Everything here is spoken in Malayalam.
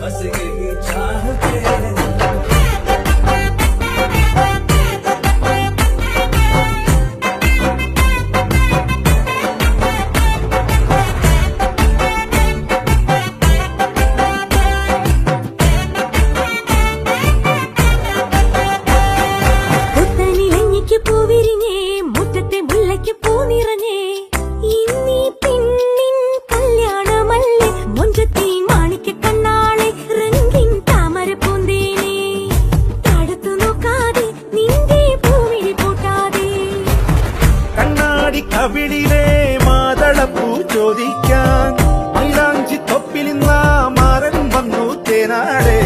बस यही चाहते हैं। കവിളിലെ മാതളപ്പൂ ചോദിക്കാൻ മൈലാഞ്ചി തൊപ്പിൽ നിന്ന മാരൻ വന്നു തേനാടേ.